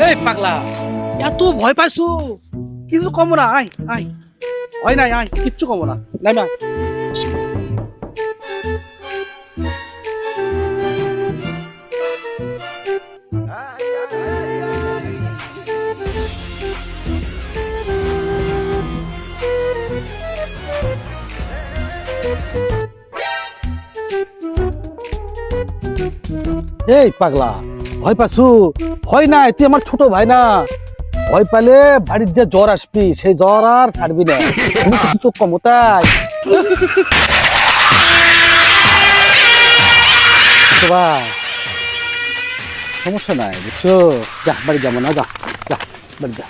এই পাগলা, এত ভয় পাইছো? কিছু কম না, আয় আয়, ভয় নাই, আয়, কিচ্ছু কম না, নাই না। এই পাগলা, ভয় পাইছু? ভয় নাই, তুই আমার ছোট ভাই না। ভয় পালে বাড়ির যে জ্বর আসবি, সেই জ্বর আর ছাড়বি না। আমি কিছু তো ক্ষমতায় ভাই, সমস্যা নাই, বুঝছো? যা বাড়ি যাবো না, যা যা বাড়ি যা।